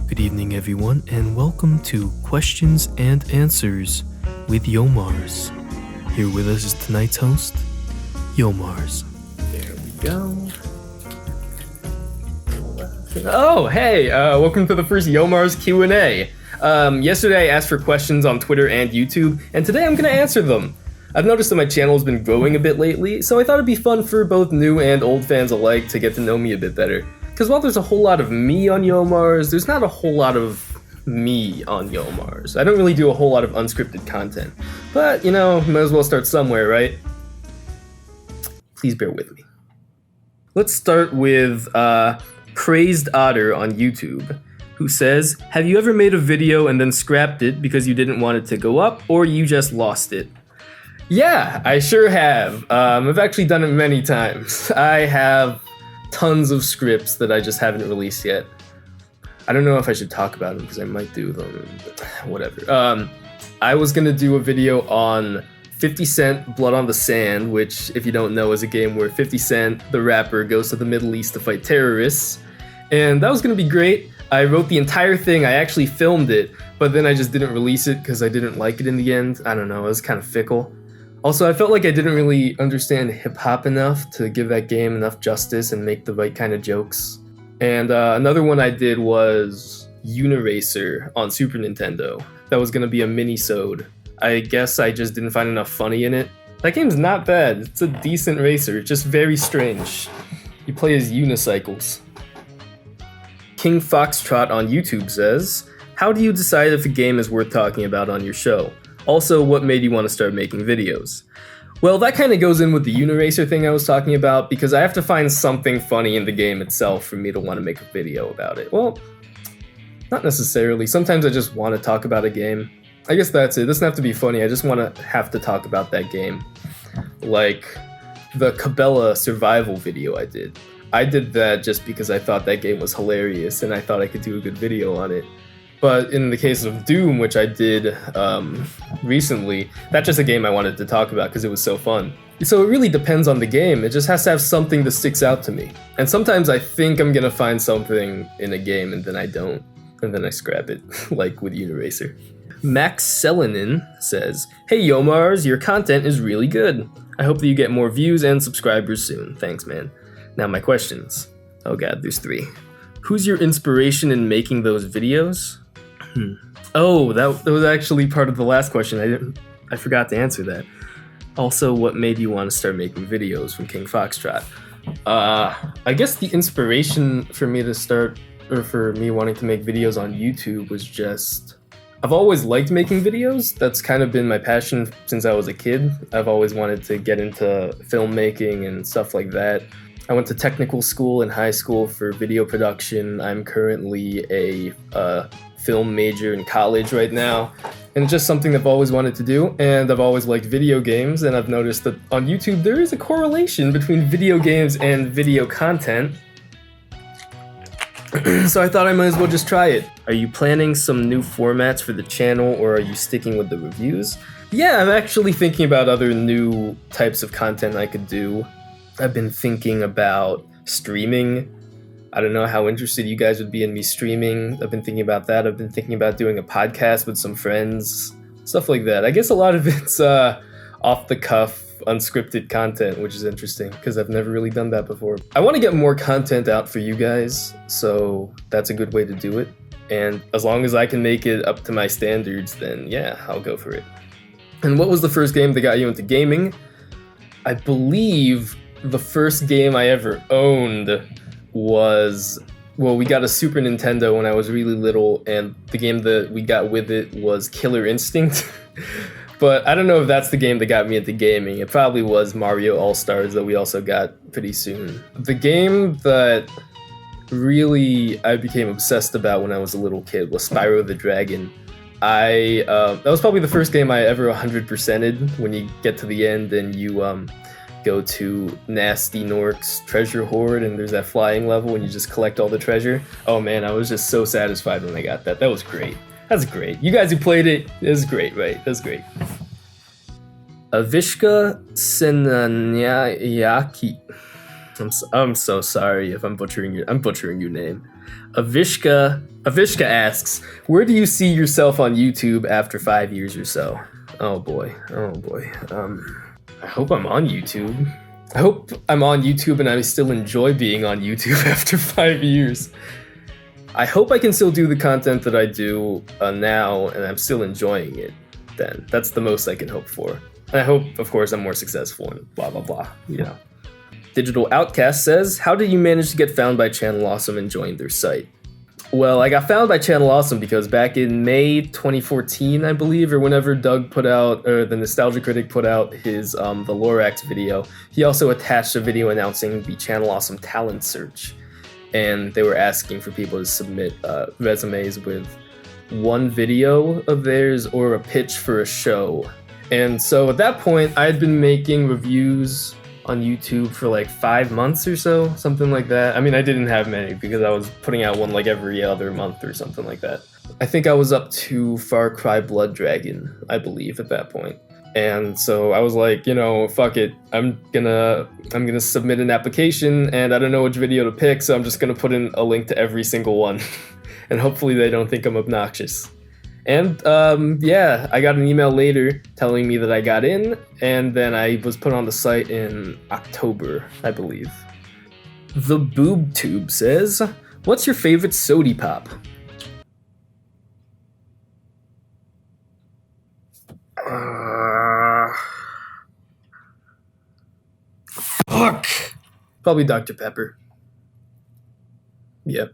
Good evening, everyone, and welcome to Questions and Answers with Yomarz. Here with us is tonight's host, Yomarz. There we go. Oh, hey, welcome to the first Yomarz Q&A. Yesterday I asked for questions on Twitter and YouTube, and today I'm going to answer them. I've noticed that my channel has been growing a bit lately, so I thought it'd be fun for both new and old fans alike to get to know me a bit better. Because while there's a whole lot of me on Yomarz, there's not a whole lot of me on Yomarz. I don't really do a whole lot of unscripted content. But, you know, might as well start somewhere, right? Please bear with me. Let's start with Crazed Otter on YouTube, who says, have you ever made a video and then scrapped it because you didn't want it to go up, or you just lost it? Yeah, I sure have. I've actually done it many times. I have tons of scripts that I just haven't released yet. I don't know if I should talk about them because I might do them, but whatever. I was gonna do a video on 50 Cent Blood on the Sand, which, if you don't know, is a game where 50 Cent, the rapper, goes to the Middle East to fight terrorists. And that was gonna be great. I wrote the entire thing, I actually filmed it, but then I just didn't release it because I didn't like it in the end. I don't know, it was kind of fickle. Also, I felt like I didn't really understand hip-hop enough to give that game enough justice and make the right kind of jokes. And another one I did was Uniracer on Super Nintendo. That was going to be a mini-sode. I guess I just didn't find enough funny in it. That game's not bad. It's a decent racer, just very strange. You play as unicycles. King Foxtrot on YouTube says, how do you decide if a game is worth talking about on your show? Also, what made you want to start making videos? Well, that kind of goes in with the Uniracer thing I was talking about, because I have to find something funny in the game itself for me to want to make a video about it. Well, not necessarily. Sometimes I just want to talk about a game. I guess that's it. It doesn't have to be funny. I just want to have to talk about that game. Like the Cabela survival video I did. I did that just because I thought that game was hilarious and I thought I could do a good video on it. But in the case of Doom, which I did recently, that's just a game I wanted to talk about because it was so fun. So it really depends on the game. It just has to have something that sticks out to me. And sometimes I think I'm gonna find something in a game and then I don't. And then I scrap it, like with Uniracer. Max Selenin says, hey Yomarz, your content is really good. I hope that you get more views and subscribers soon. Thanks, man. Now my questions. Oh god, there's 3. Who's your inspiration in making those videos? Oh, that was actually part of the last question. I forgot to answer that. Also, what made you want to start making videos from King Foxtrot? I guess the inspiration for me to start, or for me wanting to make videos on YouTube was just, I've always liked making videos. That's kind of been my passion since I was a kid. I've always wanted to get into filmmaking and stuff like that. I went to technical school in high school for video production. I'm currently a film major in college right now, and it's just something I've always wanted to do, and I've always liked video games, and I've noticed that on YouTube there is a correlation between video games and video content. So I thought I might as well just try it. Are you planning some new formats for the channel, or are you sticking with the reviews? Yeah, I'm actually thinking about other new types of content I could do. I've been thinking about streaming. I don't know how interested you guys would be in me streaming. I've been thinking about that. I've been thinking about doing a podcast with some friends, stuff like that. I guess a lot of it's off the cuff, unscripted content, which is interesting because I've never really done that before. I want to get more content out for you guys, so that's a good way to do it. And as long as I can make it up to my standards, then yeah, I'll go for it. And what was the first game that got you into gaming? I believe the first game I ever owned was, well, we got a Super Nintendo when I was really little, and the game that we got with it was Killer Instinct. But I don't know if that's the game that got me into gaming. It probably was Mario All-Stars that we also got pretty soon. The game that really I became obsessed about when I was a little kid was Spyro the Dragon. That was probably the first game I ever 100%ed. When you get to the end and you go to Nasty Nork's treasure hoard and there's that flying level and you just collect all the treasure. Oh man, I was just so satisfied when I got that. That was great. That's great. You guys who played it, it was great, right? That's great. Avishka Senanyaki. I'm so sorry if I'm butchering your name. Avishka asks, where do you see yourself on YouTube after 5 years or so? Oh boy. I hope I'm on YouTube. I hope I'm on YouTube and I still enjoy being on YouTube after 5 years. I hope I can still do the content that I do now and I'm still enjoying it then. That's the most I can hope for. And I hope, of course, I'm more successful and blah, blah, blah, you know. Digital Outcast says, how did you manage to get found by Channel Awesome and join their site? Well, I got found by Channel Awesome because back in May 2014, I believe, or whenever Doug put out, or the Nostalgia Critic put out his the Lorax video, he also attached a video announcing the Channel Awesome talent search. And they were asking for people to submit resumes with one video of theirs or a pitch for a show. And so at that point, I had been making reviews on YouTube for like 5 months or so, something like that. I mean, I didn't have many because I was putting out one like every other month or something like that. I think I was up to Far Cry Blood Dragon, I believe, at that point. And so I was like, you know, fuck it. I'm gonna submit an application and I don't know which video to pick, so I'm just gonna put in a link to every single one. And hopefully they don't think I'm obnoxious. And yeah, I got an email later telling me that I got in, and then I was put on the site in October, I believe. The Boob Tube says, what's your favorite sody pop? Fuck! Probably Dr. Pepper. Yep.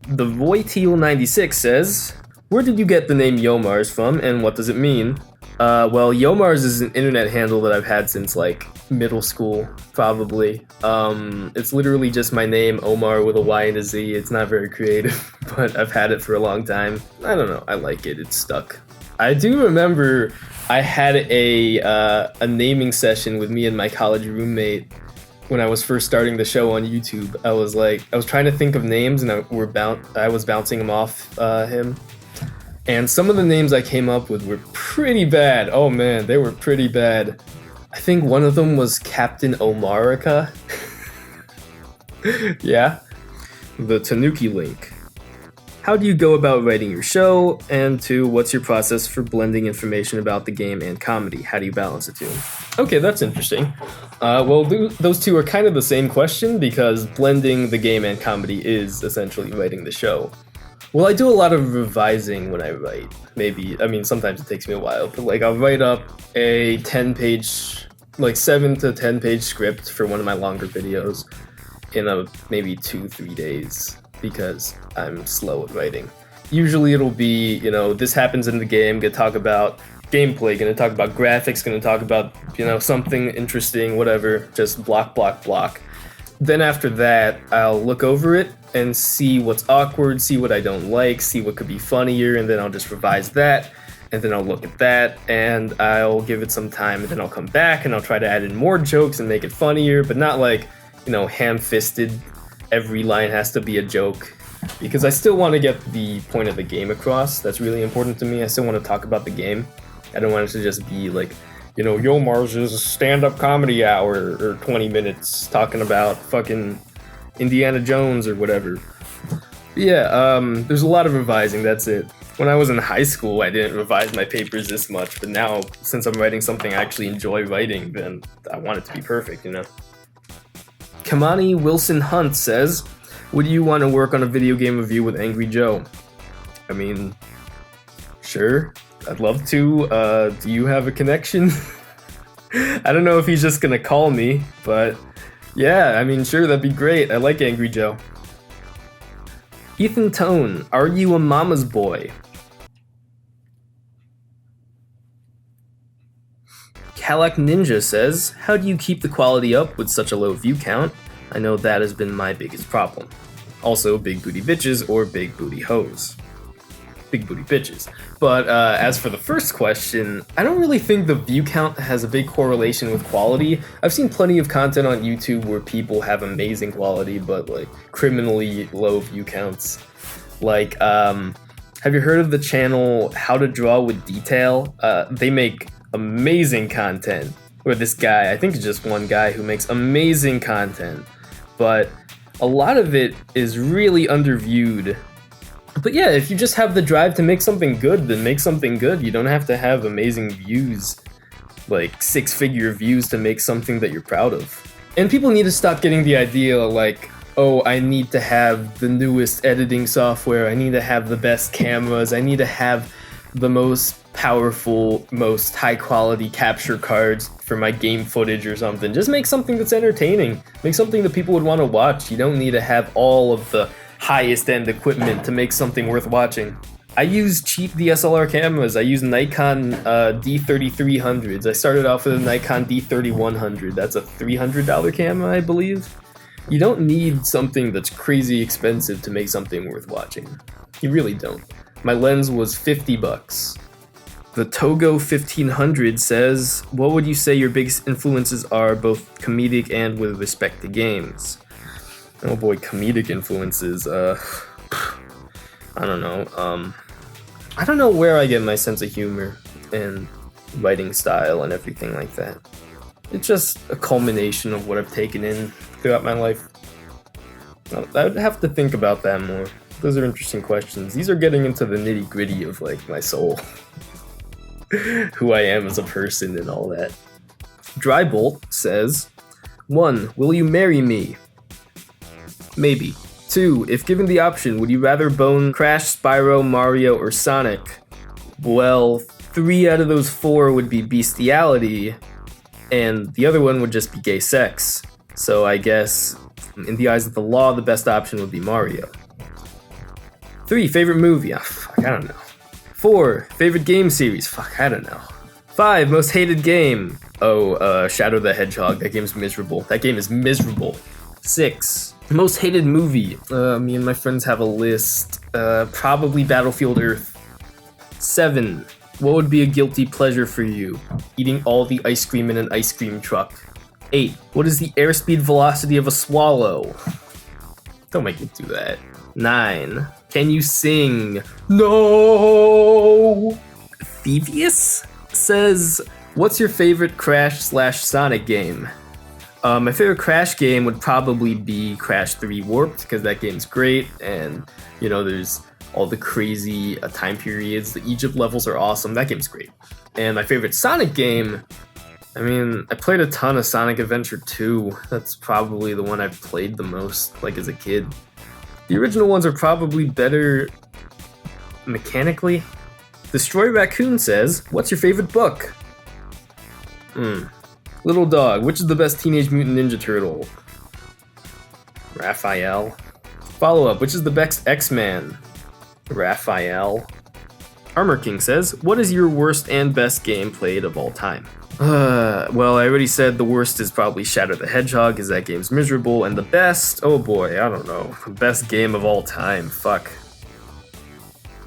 The Voiteal96 says, where did you get the name Yomarz from, and what does it mean? Well, Yomarz is an internet handle that I've had since, like, middle school, probably. It's literally just my name, Omar, with a Y and a Z. It's not very creative, but I've had it for a long time. I don't know, I like it, it's stuck. I do remember I had a naming session with me and my college roommate when I was first starting the show on YouTube. I was trying to think of names, and I was bouncing them off him. And some of the names I came up with were pretty bad. Oh man, they were pretty bad. I think one of them was Captain Omarica. Yeah. The Tanuki Link. How do you go about writing your show? And 2, what's your process for blending information about the game and comedy? How do you balance the two? Okay, that's interesting. Well, those two are kind of the same question because blending the game and comedy is essentially writing the show. Well, I do a lot of revising when I write. Sometimes it takes me a while, but like I'll write up a 10-page, like 7 to 10-page script for one of my longer videos in maybe 2-3 days because I'm slow at writing. Usually it'll be, you know, this happens in the game, gonna talk about gameplay, gonna talk about graphics, gonna talk about, you know, something interesting, whatever, just block, block, block. Then after that, I'll look over it and see what's awkward, see what I don't like, see what could be funnier, and then I'll just revise that, and then I'll look at that, and I'll give it some time, and then I'll come back, and I'll try to add in more jokes and make it funnier, but not like, you know, ham-fisted, every line has to be a joke, because I still want to get the point of the game across. That's really important to me. I still want to talk about the game. I don't want it to just be like, you know, Yomarz's stand-up comedy hour, or 20 minutes talking about fucking Indiana Jones or whatever. Yeah, there's a lot of revising, that's it. When I was in high school, I didn't revise my papers this much, but now, since I'm writing something I actually enjoy writing, then I want it to be perfect, you know? Kamani Wilson Hunt says, would you want to work on a video game review with Angry Joe? I mean, sure. I'd love to. Do you have a connection? I don't know if he's just gonna call me, but yeah, I mean, sure, that'd be great. I like Angry Joe. Ethan Tone, are you a mama's boy? Kalak Ninja says, how do you keep the quality up with such a low view count? I know that has been my biggest problem. Also, big booty bitches or big booty hoes. Big booty bitches. But as for the first question, I don't really think the view count has a big correlation with quality. I've seen plenty of content on YouTube where people have amazing quality, but like criminally low view counts. Like, have you heard of the channel How to Draw with Detail? They make amazing content. Where this guy, I think it's just one guy who makes amazing content, but a lot of it is really underviewed. But yeah, if you just have the drive to make something good, then make something good. You don't have to have amazing views, like 6-figure views, to make something that you're proud of. And people need to stop getting the idea like, oh, I need to have the newest editing software, I need to have the best cameras, I need to have the most powerful, most high quality capture cards for my game footage or something. Just make something that's entertaining. Make something that people would want to watch. You don't need to have all of the highest end equipment to make something worth watching. I use cheap DSLR cameras. I use Nikon D3300s. I started off with a Nikon D3100. That's a $300 camera, I believe. You don't need something that's crazy expensive to make something worth watching. You really don't. My lens was $50. The Togo 1500 says, what would you say your biggest influences are, both comedic and with respect to games? Oh boy, comedic influences. I don't know. I don't know where I get my sense of humor and writing style and everything like that. It's just a culmination of what I've taken in throughout my life. I would have to think about that more. Those are interesting questions. These are getting into the nitty-gritty of like my soul. Who I am as a person and all that. Drybolt says, 1. Will you marry me? Maybe. 2. If given the option, would you rather bone Crash, Spyro, Mario, or Sonic? Well, 3 out of those 4 would be bestiality, and the other one would just be gay sex. So I guess, in the eyes of the law, the best option would be Mario. 3. Favorite movie? Oh, fuck, I don't know. 4. Favorite game series? Fuck, I don't know. 5. Most hated game? Oh, Shadow the Hedgehog. That game's miserable. That game is miserable. 6. Most hated movie? Me and my friends have a list. Probably Battlefield Earth. 7. What would be a guilty pleasure for you? Eating all the ice cream in an ice cream truck. 8. What is the airspeed velocity of a swallow? Don't make me do that. 9. Can you sing? No! Thievius says, what's your favorite Crash/Sonic game? My favorite Crash game would probably be Crash 3 Warped, because that game's great, and, you know, there's all the crazy time periods. The Egypt levels are awesome. That game's great. And my favorite Sonic game, I mean, I played a ton of Sonic Adventure 2. That's probably the one I've played the most, like, as a kid. The original ones are probably better mechanically. Destroy Raccoon says, what's your favorite book? Little Dog, which is the best Teenage Mutant Ninja Turtle? Raphael. Follow-up, which is the best X-Man? Raphael. Armor King says, what is your worst and best game played of all time? Well, I already said the worst is probably Shadow the Hedgehog, because that game's miserable, and the best, oh boy, I don't know, the best game of all time, fuck.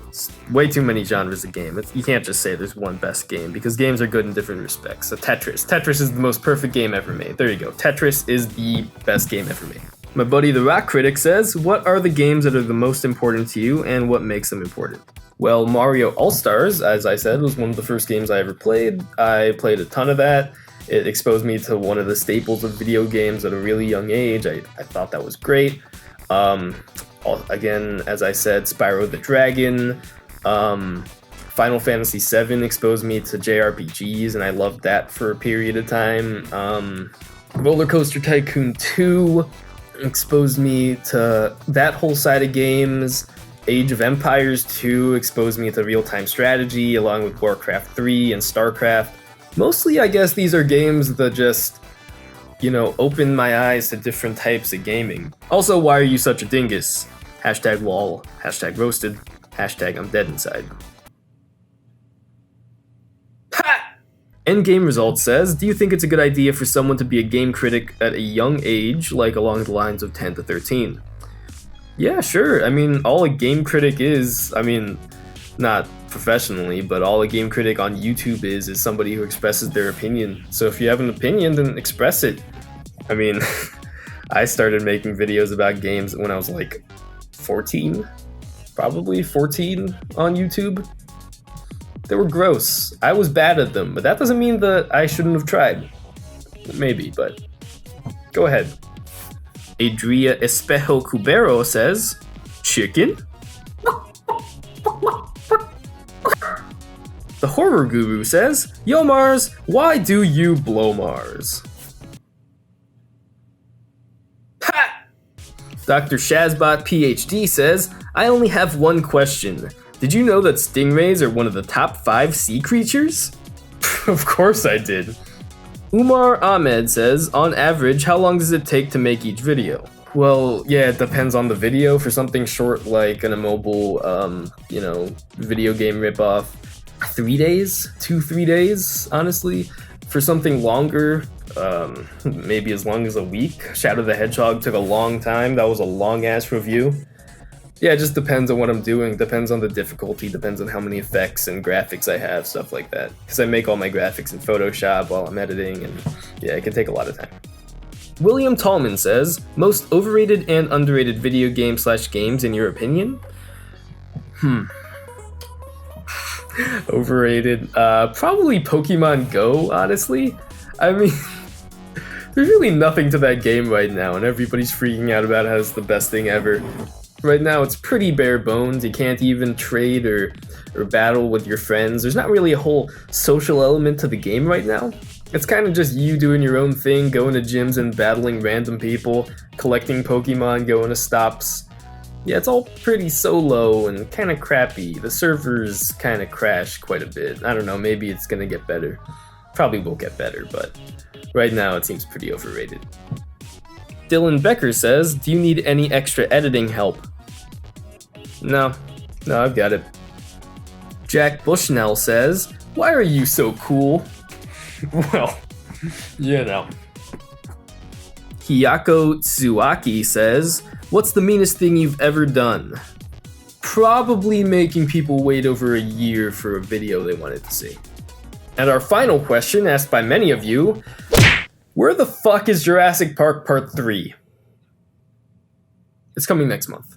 It's way too many genres of game. You can't just say there's one best game, because games are good in different respects. So Tetris is the most perfect game ever made. There you go, Tetris is the best game ever made. My buddy the Rock Critic says, what are the games that are the most important to you, and what makes them important? Well, Mario All-Stars, as I said, was one of the first games I ever played. I played a ton of that. It exposed me to one of the staples of video games at a really young age. I thought that was great. Again, as I said, Spyro the Dragon. Final Fantasy VII exposed me to JRPGs, and I loved that for a period of time. Roller Coaster Tycoon 2 exposed me to that whole side of games. Age of Empires 2 exposed me to real-time strategy, along with Warcraft 3 and StarCraft. Mostly, I guess these are games that just, you know, open my eyes to different types of gaming. Also, why are you such a dingus? Hashtag lol, hashtag roasted, hashtag I'm dead inside. Ha! Endgame Results says, do you think it's a good idea for someone to be a game critic at a young age, like along the lines of 10 to 13? Yeah, sure. I mean, all a game critic is, I mean, not professionally, but all a game critic on YouTube is somebody who expresses their opinion. So if you have an opinion, then express it. I mean, I started making videos about games when I was like 14, probably 14 on YouTube. They were gross. I was bad at them, but that doesn't mean that I shouldn't have tried. Maybe, but go ahead. Adria Espejo Cubero says, chicken? The Horror Guru says, Yomarz, why do you blow Mars? Ha! Dr. Shazbot PhD says, I only have one question. Did you know that stingrays are one of the top 5 sea creatures? Of course I did. Umar Ahmed says, on average, how long does it take to make each video? Well, yeah, it depends on the video. For something short like an immobile, video game ripoff, 3 days, 2-3 days, honestly. For something longer, maybe as long as a week. Shadow the Hedgehog took a long time. That was a long-ass review. Yeah, it just depends on what I'm doing, depends on the difficulty, depends on how many effects and graphics I have, stuff like that. Because I make all my graphics in Photoshop while I'm editing, and yeah, it can take a lot of time. William Tallman says, most overrated and underrated video game/games in your opinion? Overrated. Probably Pokemon Go, honestly. I mean, there's really nothing to that game right now, and everybody's freaking out about how it's the best thing ever. Right now, it's pretty bare bones. You can't even trade or battle with your friends. There's not really a whole social element to the game right now. It's kind of just you doing your own thing, going to gyms and battling random people, collecting Pokemon, going to stops. Yeah, it's all pretty solo and kind of crappy. The servers kind of crash quite a bit. I don't know, maybe it's gonna get better. Probably will get better, but right now it seems pretty overrated. Dylan Becker says, do you need any extra editing help? No, I've got it. Jack Bushnell says, why are you so cool? Well, you know. Hiyako Tsuaki says, what's the meanest thing you've ever done? Probably making people wait over a year for a video they wanted to see. And our final question, asked by many of you, where the fuck is Jurassic Park Part 3? It's coming next month.